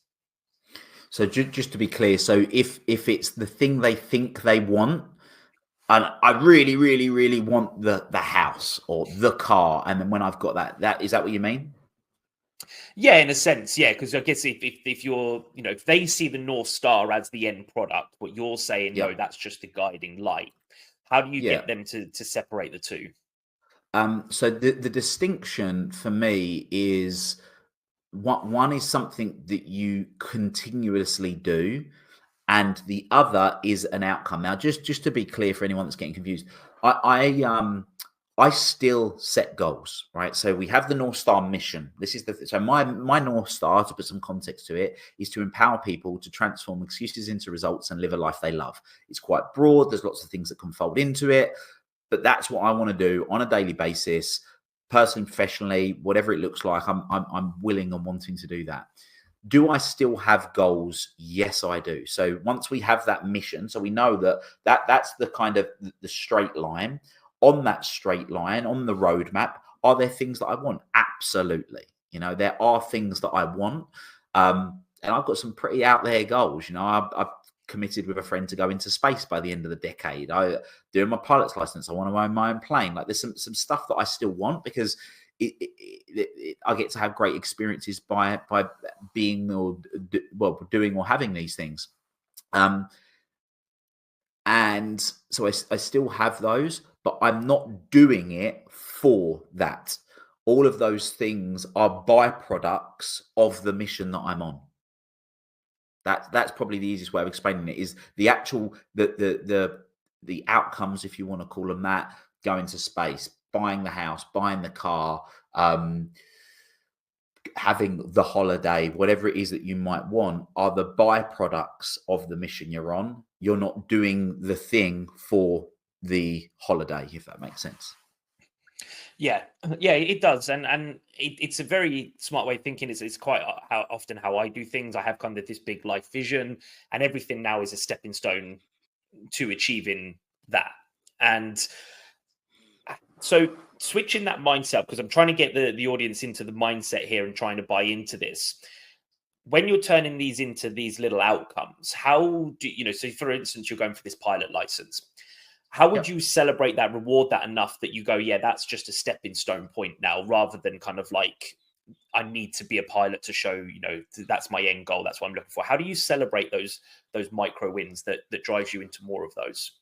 So just to be clear, so if it's the thing they think they want, and I really, really, really want the house or the car, and then when I've got that is that what you mean? Yeah, in a sense, yeah, because I guess if you're, if they see the North Star as the end product, what you're saying, no, that's just the guiding light. How do you get them to separate the two? So the distinction for me is one is something that you continuously do, and the other is an outcome. Now, just to be clear for anyone that's getting confused, I still set goals, right? So we have the North Star mission. This is so my North Star, to put some context to it, is to empower people to transform excuses into results and live a life they love. It's quite broad. There's lots of things that can fold into it, but that's what I want to do on a daily basis, personally, professionally, whatever it looks like. I'm willing and wanting to do that. Do I still have goals? Yes, I do. So once we have that mission, so we know that's the kind of the straight line. On that straight line, on the roadmap, are there things that I want? Absolutely. There are things that I want. And I've got some pretty out there goals. I've committed with a friend to go into space by the end of the decade. I doing my pilot's license. I want to own my own plane. Like, there's some stuff that I still want, because I get to have great experiences by being doing or having these things. And so I still have those, but I'm not doing it for that. All of those things are byproducts of the mission that I'm on. That's probably the easiest way of explaining it, is the actual the outcomes, if you want to call them that, going to space, buying the house, buying the car, having the holiday, whatever it is that you might want, are the byproducts of the mission you're on. You're not doing the thing for the holiday, if that makes sense. Yeah, it does, and it's a very smart way of thinking. It's quite often how I do things. I have kind of this big life vision, and everything now is a stepping stone to achieving that. And so switching that mindset, because I'm trying to get the audience into the mindset here and trying to buy into this. When you're turning these into these little outcomes, how do so for instance, you're going for this pilot license. How would you celebrate that, reward that enough that you go, yeah, that's just a stepping stone point now, rather than kind of like, I need to be a pilot to show, that's my end goal. That's what I'm looking for. How do you celebrate those micro wins that drives you into more of those?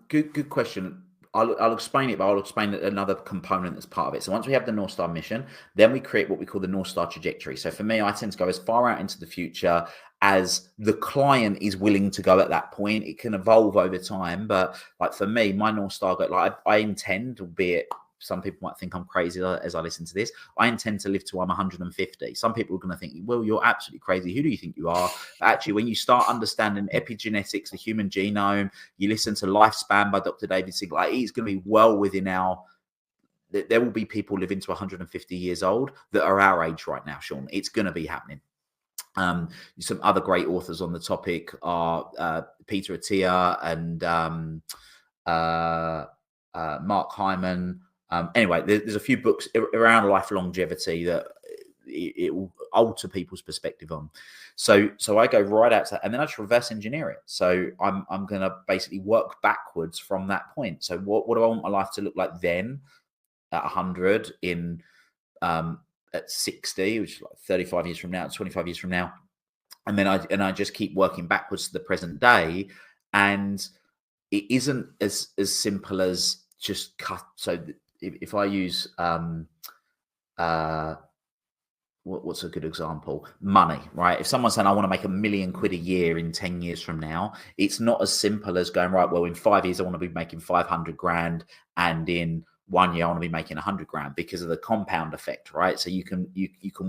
Good question. I'll explain it, but I'll explain another component that's part of it. So once we have the North Star mission, then we create what we call the North Star trajectory. So for me, I tend to go as far out into the future as the client is willing to go at that point. It can evolve over time, but like for me, my North Star, like I intend, albeit some people might think I'm crazy as I listen to this, I intend to live till I'm 150. Some people are going to think, well, you're absolutely crazy. Who do you think you are? But actually, when you start understanding epigenetics, the human genome, you listen to Lifespan by Dr. David Siegel, like, he's going to be well within there will be people living to 150 years old that are our age right now, Shaun. It's going to be happening. Some other great authors on the topic are Peter Attia and Mark Hyman. Anyway, there's a few books around life longevity that it will alter people's perspective on. So I go right out to that, and then I just reverse engineer it. So I'm going to basically work backwards from that point. So what do I want my life to look like then, at 100, at 60, which is like 35 years from now, 25 years from now, and then I just keep working backwards to the present day. And it isn't as simple as just cut. So if I use what's a good example? Money, right? If someone's saying, I want to make £1 million a year in 10 years from now, it's not as simple as going, right, well, in 5 years, I want to be making 500 grand, and in 1 year I want to be making 100 grand because of the compound effect, right? So you can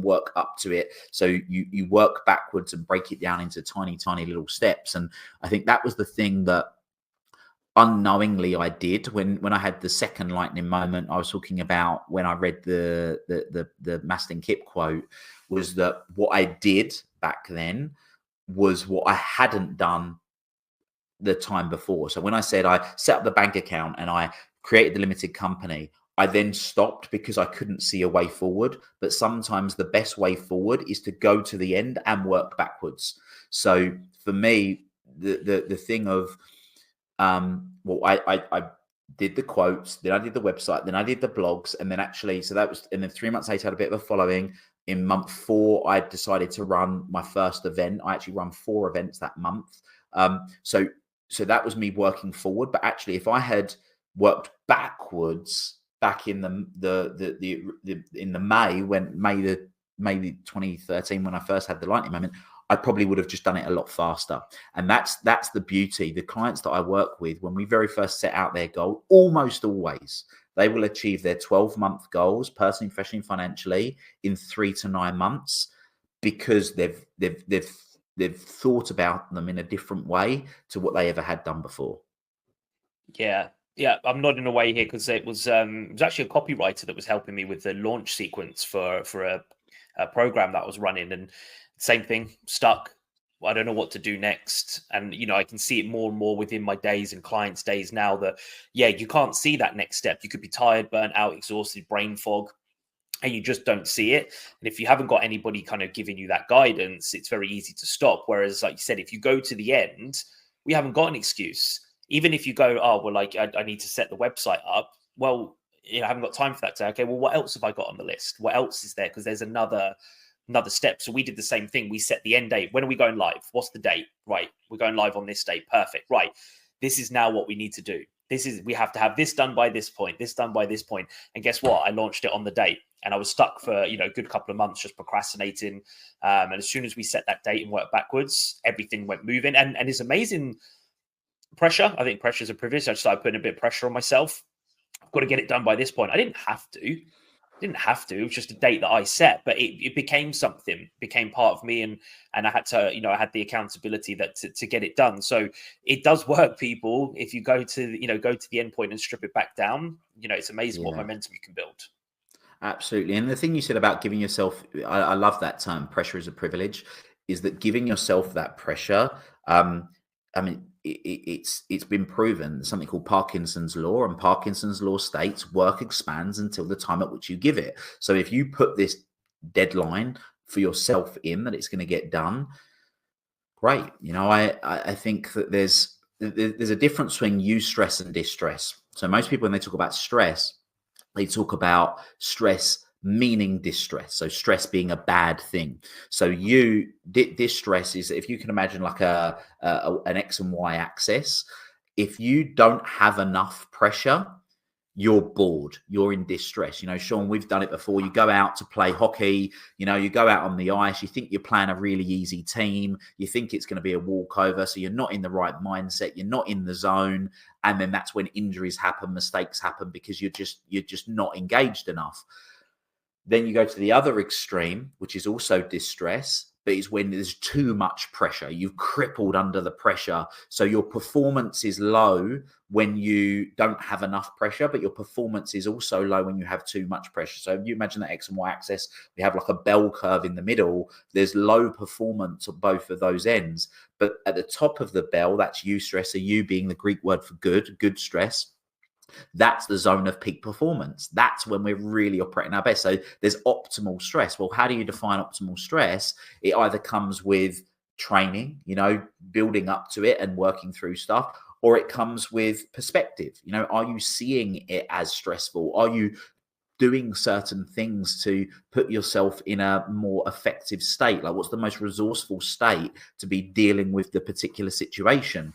work up to it. So you work backwards and break it down into tiny little steps. And I think that was the thing that unknowingly I did when I had the second lightning moment. I was talking about when I read the Mastin Kipp quote, was that what I did back then was what I hadn't done the time before. So when I said I set up the bank account and I created the limited company, I then stopped because I couldn't see a way forward. But sometimes the best way forward is to go to the end and work backwards. So for me, the thing of well, I did the quotes, then I did the website, then I did the blogs, and then so that was, and then 3 months later I had a bit of a following. In month 4, I decided to run my first event. I actually run 4 events that month. So that was me working forward. But actually, if I had worked backwards back in the May 2013, when I first had the lightning moment, I probably would have just done it a lot faster. And that's the beauty. The clients that I work with, when we very first set out their goal, almost always they will achieve their 12-month goals, personally, professionally, financially, in 3 to 9 months, because they've thought about them in a different way to what they ever had done before. Yeah. I'm nodding away here because it was actually a copywriter that was helping me with the launch sequence for a program that I was running, and same thing, stuck. I don't know what to do next. And, I can see it more and more within my days and clients' days now that, you can't see that next step. You could be tired, burnt out, exhausted, brain fog, and you just don't see it. And if you haven't got anybody kind of giving you that guidance, it's very easy to stop. Whereas, like you said, if you go to the end, we haven't got an excuse. Even if you go, I need to set the website up. Well, I haven't got time for that. Okay, well, what else have I got on the list? What else is there? Because there's another step. So we did the same thing. We set the end date. When are we going live? What's the date? Right. We're going live on this date. Perfect. Right. This is now what we need to do. We have to have this done by this point, this done by this point. And guess what? I launched it on the date, and I was stuck for, a good couple of months just procrastinating. And as soon as we set that date and worked backwards, everything went moving. And it's amazing. Pressure. I think pressure is a privilege. I started putting a bit of pressure on myself. I've got to get it done by this point. I didn't have to. It was just a date that I set, but it became something, became part of me, and I had to, I had the accountability to get it done. So it does work, people. If you go to the end point and strip it back down, it's amazing what momentum you can build. Absolutely. And the thing you said about giving yourself, I love that term, pressure is a privilege, is that giving yourself that pressure, it's been proven, something called Parkinson's law, and Parkinson's law states work expands until the time at which you give it. So if you put this deadline for yourself in that it's going to get done, great. I think that there's a difference between eustress and distress. So most people, when they talk about stress, they talk about stress meaning distress. So stress being a bad thing. So distress is, if you can imagine like an X and Y axis, if you don't have enough pressure, you're bored, you're in distress. Shaun, we've done it before. You go out to play hockey, you go out on the ice, you think you're playing a really easy team, you think it's going to be a walkover, so you're not in the right mindset, you're not in the zone, and then that's when injuries happen, mistakes happen, because you're just not engaged enough. Then you go to the other extreme, which is also distress, but it's when there's too much pressure. You've crippled under the pressure. So your performance is low when you don't have enough pressure, but your performance is also low when you have too much pressure. So if you imagine that X and Y axis, we have like a bell curve in the middle. There's low performance at both of those ends. But at the top of the bell, that's eustress, so you being the Greek word for good stress. That's the zone of peak performance. That's when we're really operating our best. So there's optimal stress. Well, how do you define optimal stress? It either comes with training, building up to it and working through stuff, or it comes with perspective. Are you seeing it as stressful? Are you doing certain things to put yourself in a more effective state? Like, what's the most resourceful state to be dealing with the particular situation?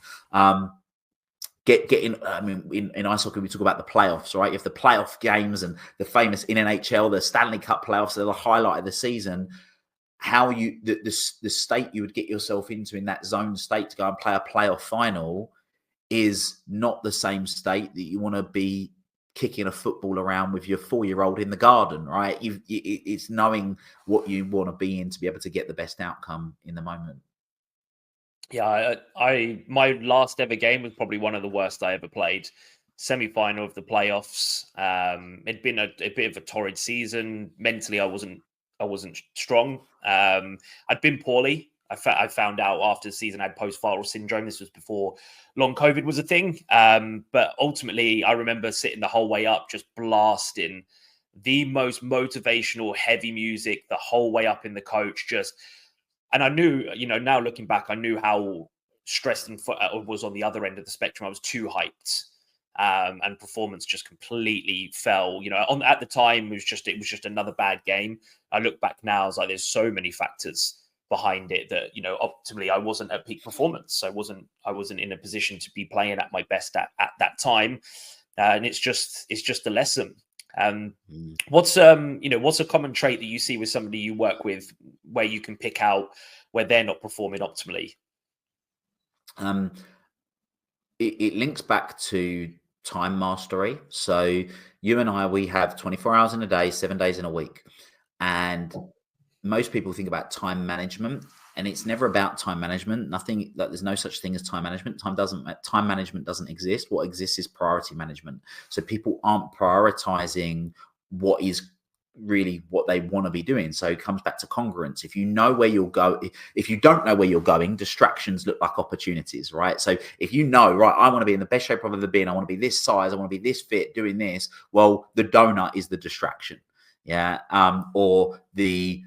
In ice hockey, we talk about the playoffs, right? You have the playoff games and the famous in NHL, the Stanley Cup playoffs, they're the highlight of the season. How the state you would get yourself into in that zone state to go and play a playoff final is not the same state that you want to be kicking a football around with your 4-year-old in the garden, right? It's knowing what you want to be in to be able to get the best outcome in the moment. Yeah, I my last ever game was probably one of the worst I ever played. Semi-final of the playoffs. It'd been a bit of a torrid season. Mentally, I wasn't strong. I'd been poorly. I found out after the season I had post-viral syndrome. This was before long COVID was a thing. But ultimately, I remember sitting the whole way up, just blasting the most motivational, heavy music the whole way up in the coach. And I knew, now looking back, I knew how stressed and was on the other end of the spectrum. I was too hyped, and performance just completely fell. At the time, it was just another bad game. I look back now, I was like, there's so many factors behind it that optimally I wasn't at peak performance. I wasn't in a position to be playing at my best at that time, and it's just a lesson. What's a common trait that you see with somebody you work with where you can pick out where they're not performing optimally? It links back to time mastery. So you and I, we have 24 hours in a day, 7 days in a week. And most people think about time management, and it's never about time management. There's no such thing as time management. Time management doesn't exist. What exists is priority management. So people aren't prioritizing what is really what they want to be doing. So it comes back to congruence. If you know where you'll go, if you don't know where you're going, distractions look like opportunities, right? So if you know, right, I want to be in the best shape I've ever been, I want to be this size, I want to be this fit, doing this, well, the donut is the distraction. Yeah. Or the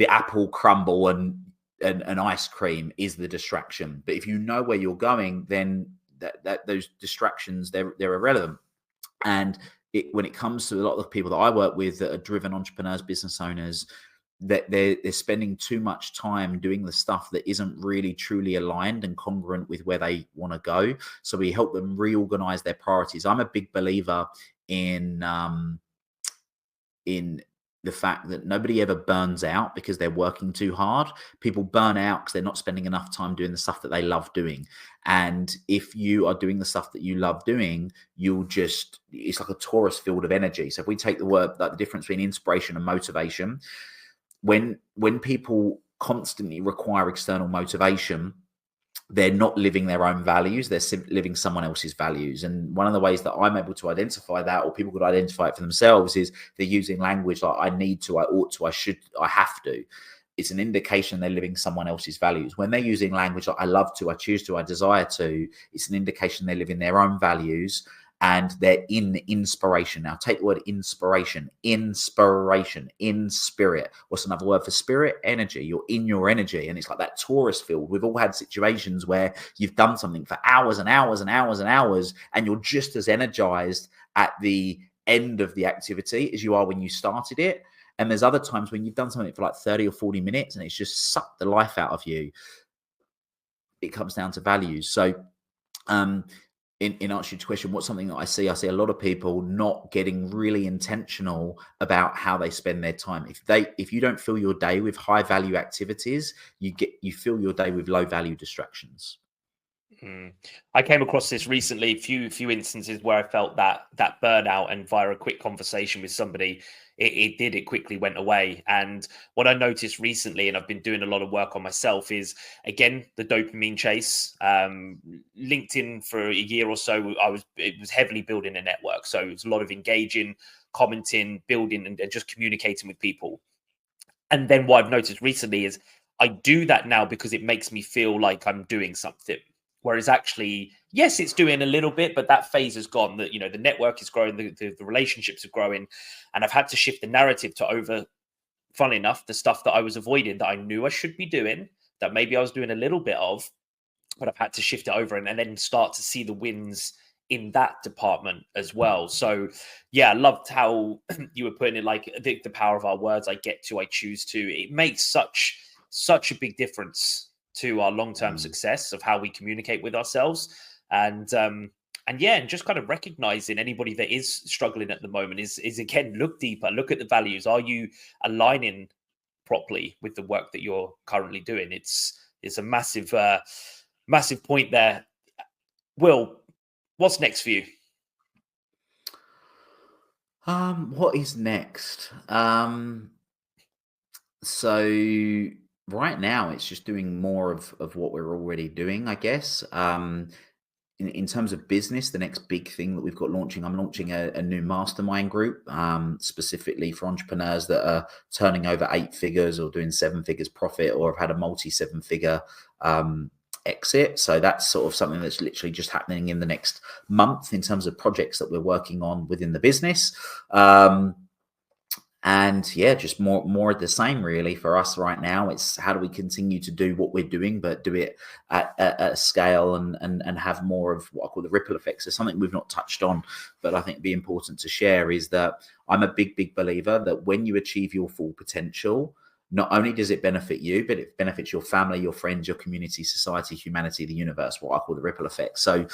apple crumble and ice cream is the distraction. But if you know where you're going, then that those distractions, they're irrelevant. And when it comes to a lot of the people that I work with that are driven entrepreneurs, business owners, that they're spending too much time doing the stuff that isn't really truly aligned and congruent with where they want to go. So we help them reorganize their priorities. I'm a big believer in the fact that nobody ever burns out because they're working too hard. People burn out because they're not spending enough time doing the stuff that they love doing. And if you are doing the stuff that you love doing, it's like a torus field of energy. So if we take the difference between inspiration and motivation, when people constantly require external motivation, they're not living their own values. They're living someone else's values. And one of the ways that I'm able to identify that, or people could identify it for themselves, is they're using language like I need to, I ought to, I should, I have to. It's an indication they're living someone else's values. When they're using language like I love to, I choose to, I desire to, it's an indication they're living their own values and they're in inspiration. Now take the word inspiration, in spirit. What's another word for spirit? Energy. You're in your energy. And it's like that torus field. We've all had situations where you've done something for hours and hours and hours and hours, and you're just as energized at the end of the activity as you are when you started it. And there's other times when you've done something for like 30 or 40 minutes and it's just sucked the life out of you. It comes down to values. So, in answer to your question, what's something that I see a lot of people not getting really intentional about how they spend their time. If you don't fill your day with high value activities, you fill your day with low value distractions. I came across this recently, few instances where I felt that burnout, and via a quick conversation with somebody, it quickly went away. And what I noticed recently, and I've been doing a lot of work on myself, is again the dopamine chase. LinkedIn for a year or so, it was heavily building a network, so it was a lot of engaging, commenting, building, and just communicating with people. And then what I've noticed recently is I do that now because it makes me feel like I'm doing something. Whereas actually, yes, it's doing a little bit, but that phase has gone. That the network is growing, the relationships are growing, and I've had to shift the narrative to funnily enough, the stuff that I was avoiding, that I knew I should be doing, that maybe I was doing a little bit of, but I've had to shift it over and then start to see the wins in that department as well. So yeah, I loved how you were putting it, like the power of our words. I get to, I choose to. It makes such a big difference to our long-term success of how we communicate with ourselves. And just kind of recognizing anybody that is struggling at the moment is again, look deeper, look at the values. Are you aligning properly with the work that you're currently doing? It's a massive point there. Will, what's next for you? What is next? So right now it's just doing more of what we're already doing, I guess. In terms of business, the next big thing that we've got launching, I'm launching a new mastermind group, specifically for entrepreneurs that are turning over 8 figures or doing 7 figures profit, or have had a multi 7 figure exit. So that's sort of something that's literally just happening in the next month in terms of projects that we're working on within the business. And yeah, just more of the same really for us right now. It's how do we continue to do what we're doing, but do it at a scale and have more of what I call the ripple effects. So something we've not touched on, but I think it'd be important to share, is that I'm a big believer that when you achieve your full potential, not only does it benefit you, but it benefits your family, your friends, your community, society, humanity, the universe, what I call the ripple effect. So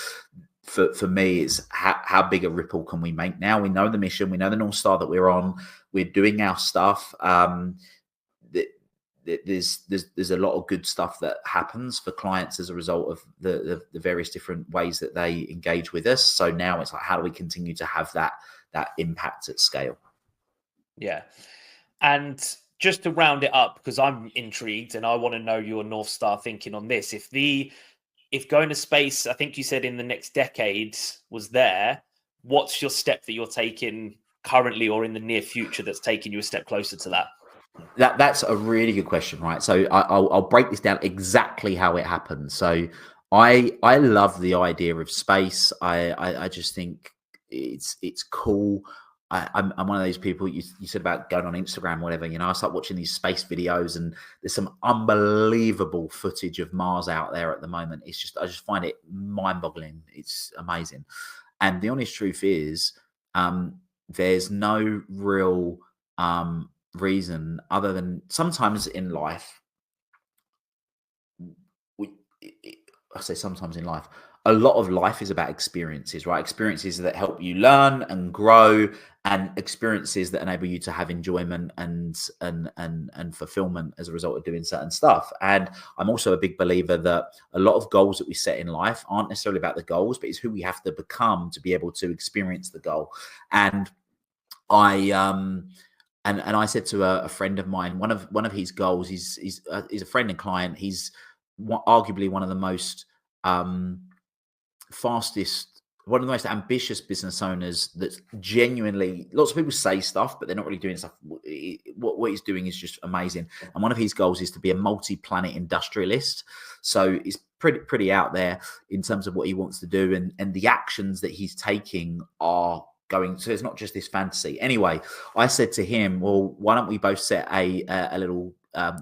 for me, it's how big a ripple can we make now? We know the mission, we know the North Star that we're on, we're doing our stuff. There's a lot of good stuff that happens for clients as a result of the various different ways that they engage with us. So now it's like, how do we continue to have that impact at scale? Yeah. And just to round it up, because I'm intrigued and I want to know your North Star thinking on this. If going to space, I think you said in the next decade was there, what's your step that you're taking currently or in the near future that's taking you a step closer to that? That's a really good question, right? So I'll break this down exactly how it happens. So I love the idea of space. I just think it's cool. I'm one of those people you said about going on Instagram, or whatever. You know, I start watching these space videos, and there's some unbelievable footage of Mars out there at the moment. I just find it mind-boggling. It's amazing. And the honest truth is, there's no real reason other than sometimes in life, I say sometimes in life, a lot of life is about experiences, right? Experiences that help you learn and grow, and experiences that enable you to have enjoyment and fulfillment as a result of doing certain stuff. And I'm also a big believer that a lot of goals that we set in life aren't necessarily about the goals, but it's who we have to become to be able to experience the goal. And I and I said to a friend of mine, one of his goals, he's a friend and client. He's arguably one of the most fastest, one of the most ambitious business owners. That's genuinely, lots of people say stuff, but they're not really doing stuff. What he's doing is just amazing. And one of his goals is to be a multi-planet industrialist. So it's pretty out there in terms of what he wants to do, and the actions that he's taking are going. So it's not just this fantasy. Anyway, I said to him, well, why don't we both set a little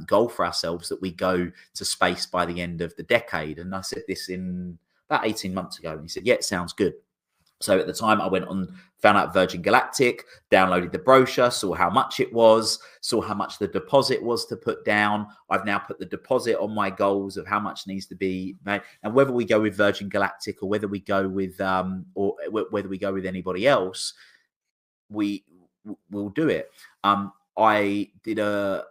goal for ourselves that we go to space by the end of the decade? And I said this in about 18 months ago. And he said, yeah, it sounds good. So at the time I went on, found out Virgin Galactic, downloaded the brochure, saw how much it was, saw how much the deposit was to put down. I've now put the deposit on my goals of how much needs to be made. And whether we go with Virgin Galactic or whether we go with whether we go with anybody else, we'll do it. I did and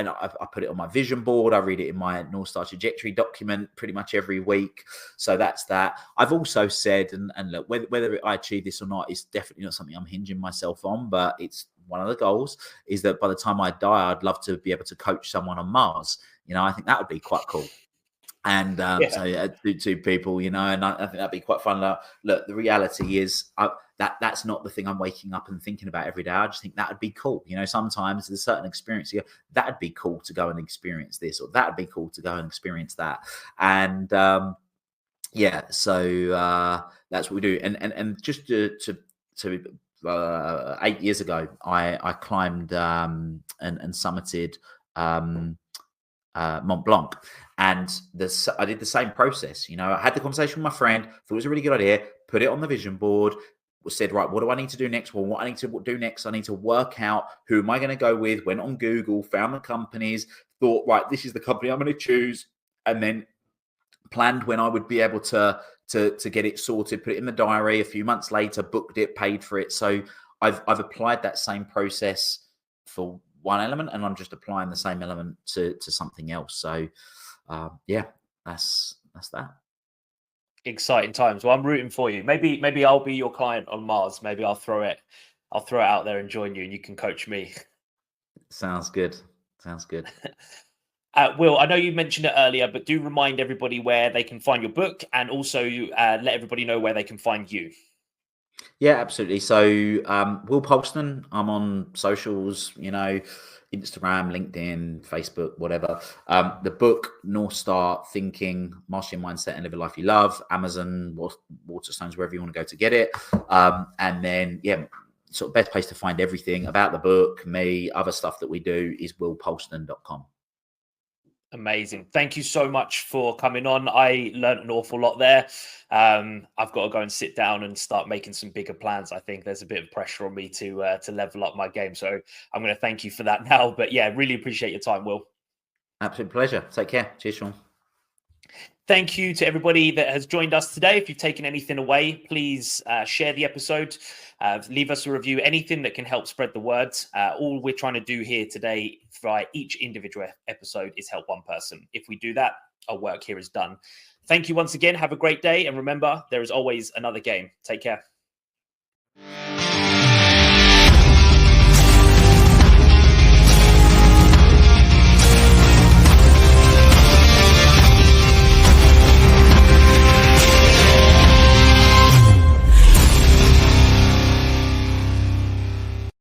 I put it on my vision board. I read it in my North Star trajectory document pretty much every week. So that's that. I've also said, and look, whether I achieve this or not, it's definitely not something I'm hinging myself on, but it's one of the goals, is that by the time I die, I'd love to be able to coach someone on Mars. You know, I think that would be quite cool. And so two people, you know, and I think that'd be quite fun. Look, the reality is that's not the thing I'm waking up and thinking about every day. I just think that would be cool. You know, sometimes there's a certain experience you go, that'd be cool to go and experience this, or that'd be cool to go and experience that. And yeah, so that's what we do. And just to 8 years ago, I climbed and summited Mont Blanc. And I did the same process. You know, I had the conversation with my friend, thought it was a really good idea, put it on the vision board, said, right, what do I need to do next? Well, what I need to do next, I need to work out who am I going to go with, went on Google, found the companies, thought, right, this is the company I'm going to choose, and then planned when I would be able to get it sorted, put it in the diary. A few months later, booked it, paid for it. So I've applied that same process for one element, and I'm just applying the same element to something else. So yeah, that's that. Exciting times. Well, I'm rooting for you. Maybe I'll be your client on Mars. Maybe I'll throw it I'll throw it out there and join you, and you can coach me. Sounds good. Sounds good. Will, I know you mentioned it earlier, but do remind everybody where they can find your book, and also let everybody know where they can find you. Yeah, absolutely. So, Will Polston, I'm on socials, Instagram, LinkedIn, Facebook, whatever. The book, North Star Thinking, Master Your Mindset and Live a Life You Love, Amazon, Waterstones, wherever you want to go to get it. And then, sort of best place to find everything about the book, me, other stuff that we do is willpolston.com. Amazing. Thank you so much for coming on. I learned an awful lot there. I've got to go and sit down and start making some bigger plans. I think there's a bit of pressure on me to level up my game. So I'm going to thank you for that now. But yeah, really appreciate your time, Will. Absolute pleasure. Take care. Cheers, Shaun. Thank you to everybody that has joined us today. If you've taken anything away, please share the episode, leave us a review, anything that can help spread the word. All we're trying to do here today for each individual episode is help one person. If we do that, our work here is done. Thank you once again. Have a great day. And remember, there is always another game. Take care.